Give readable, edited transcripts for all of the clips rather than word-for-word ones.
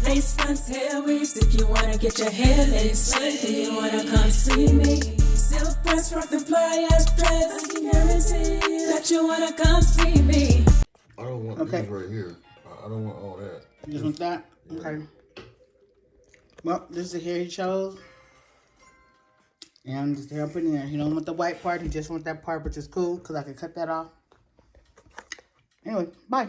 Lace fronts, hair weaves, if you wanna get your hair lace, then you wanna come see me. Silk press, rock the pliers, dreads, I can guarantee that you wanna come see me. I don't want this right here. I don't want all that. You just want that? Yeah. Okay. Well, this is the hair he chose. And just hair up in there. He don't want the white part, he just want that part, which is cool, because I can cut that off. Anyway, bye.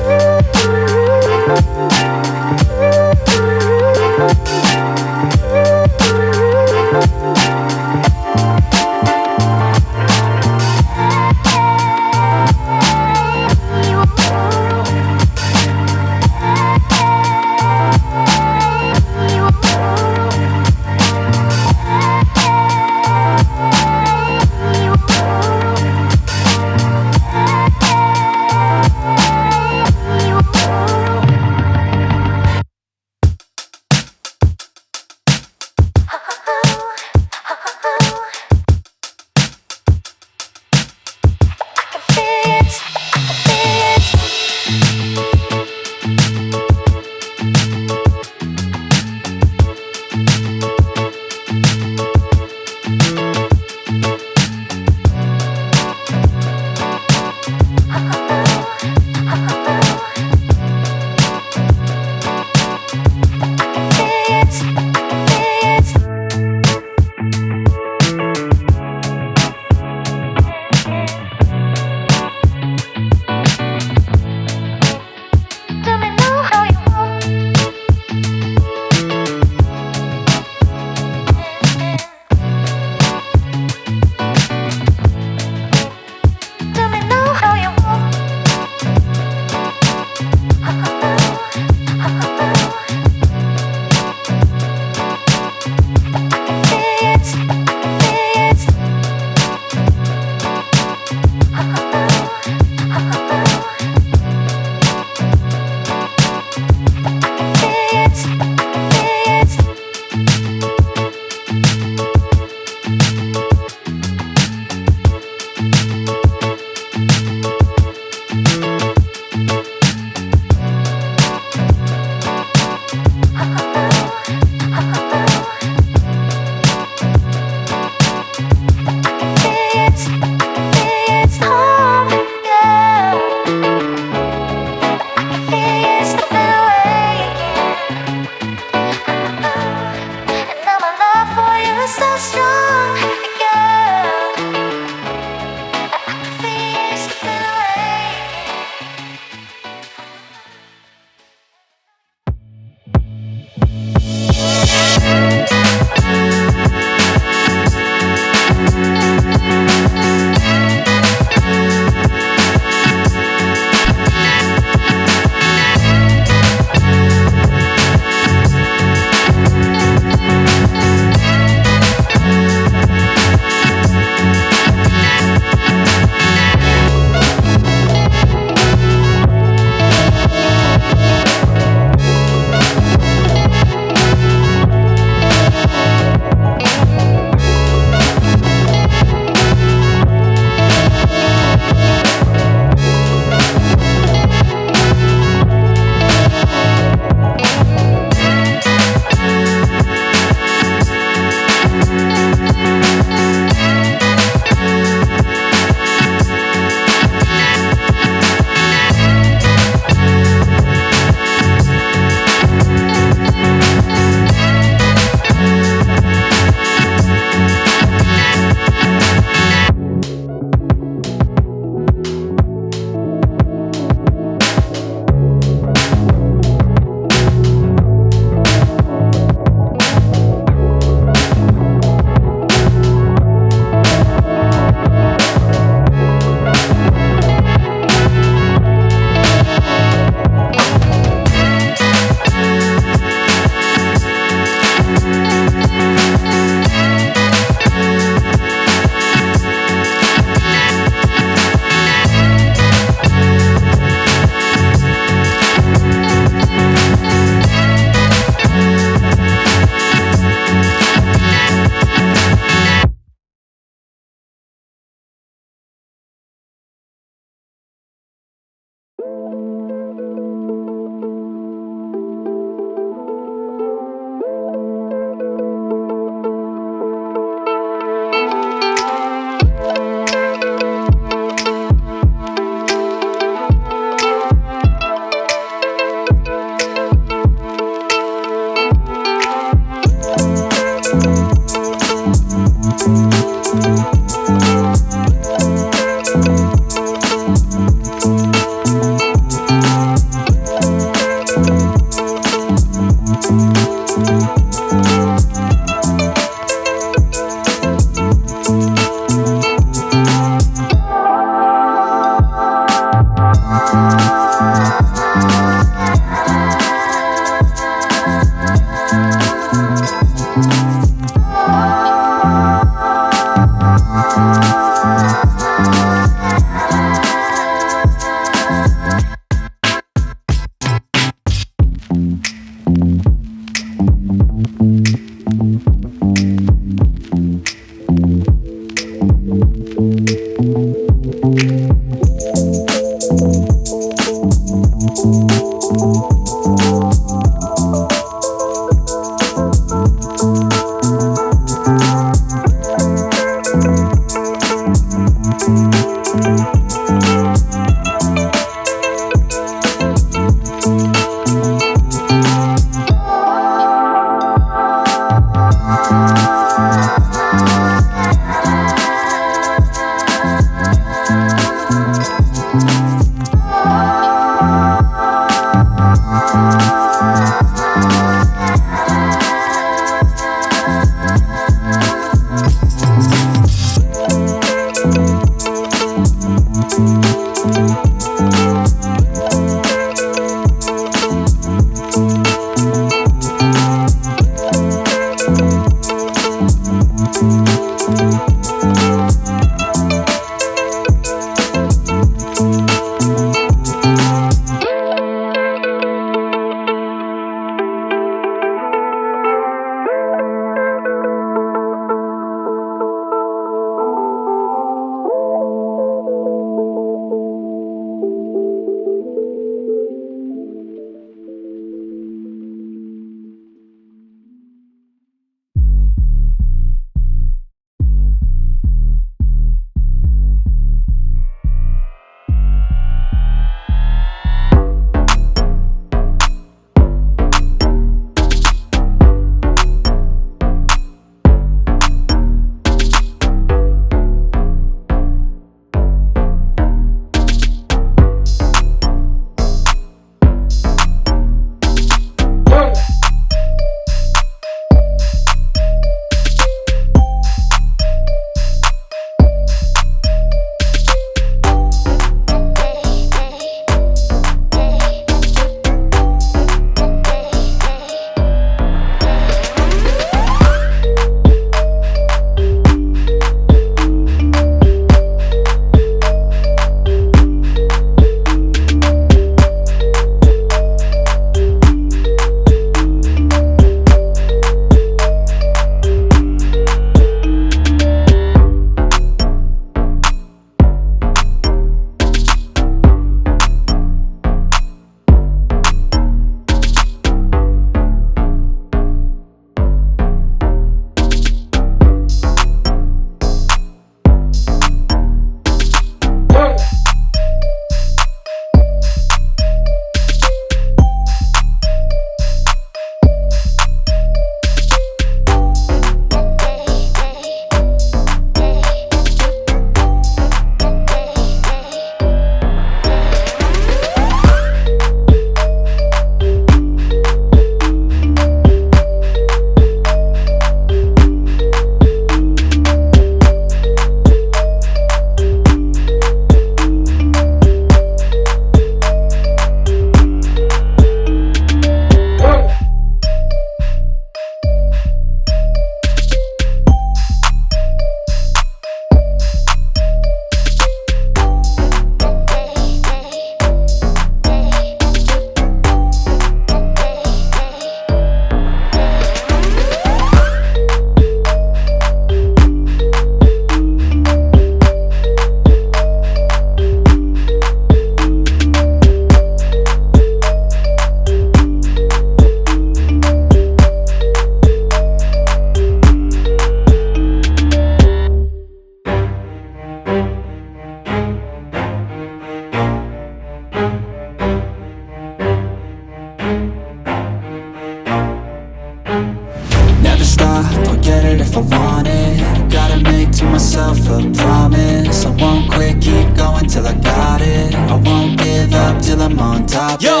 if I want it. Gotta make to myself a promise. I won't quit, keep going till I got it. I won't give up till I'm on top. Yo,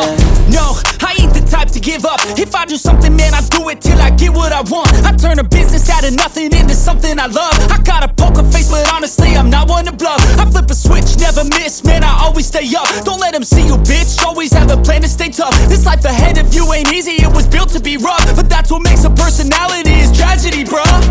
no, I ain't the type to give up. If I do something, man, I do it till I get what I want. I turn a business out of nothing into something I love. I got a poker face, but honestly, I'm not one to bluff. I flip a switch, never miss, man, I always stay up. Don't let let them see you, bitch. Always have a plan to stay tough. This life ahead of you ain't easy, it was built to be rough. But that's what makes a personality, is tragedy, bruh.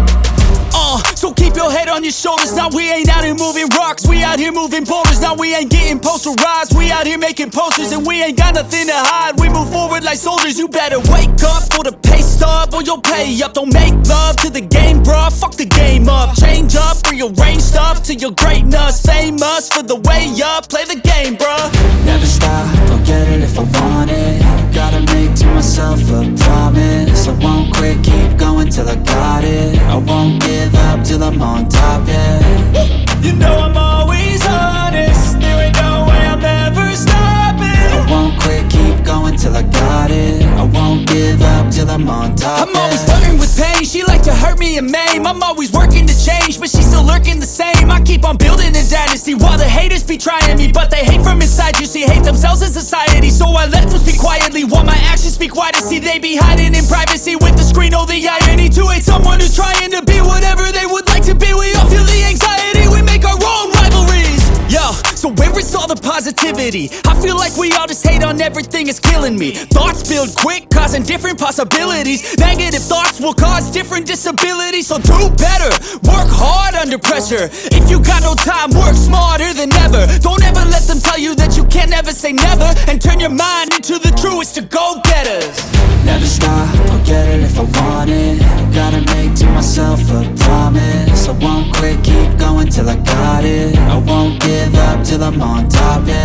So keep your head on your shoulders. Now we ain't out here moving rocks, we out here moving boulders. Now we ain't getting posterized, we out here making posters. And we ain't got nothing to hide, we move forward like soldiers. You better wake up for the pay stub, or you'll pay up. Don't make love to the game, bruh, fuck the game up. Change up, rearrange stuff to your greatness. Famous for the way up, play the game, bruh. Never stop, I'll get it if I want it. Gotta make to myself a promise. I won't quit, keep going till I got it. I won't give up till I'm on top, yeah. You know I'm always honest, there ain't no way I'm ever stopping. I won't quit, keep going till I got it. I won't give up till I'm on top, I'm always flirting with pain, she like to hurt me and maim. I'm always working to change, but she's still lurking the same. I keep on building a dynasty while the haters be trying me. But they hate from inside, you see, hate themselves in society. So I let them speak quietly while my actions speak wider. See, they be hiding in privacy with the screen, oh the irony. To hate someone who's trying to be whatever they would like to be. We all feel the anxiety, we make our own rivalries. Yo, so where is all the positivity? I feel like we all just hate on everything, it's killing me. Thoughts build quick, causing different possibilities. Negative thoughts will cause different disabilities. So do better, work hard under pressure. If you got no time, work smarter than ever. Don't ever let them tell you that you can't never say never. And turn your mind into the truest of go-getters. Never stop, I'll get it if I want it. Gotta make to myself a promise. I won't quit, keep going till I got it. I won't give up till I'm on top, yeah.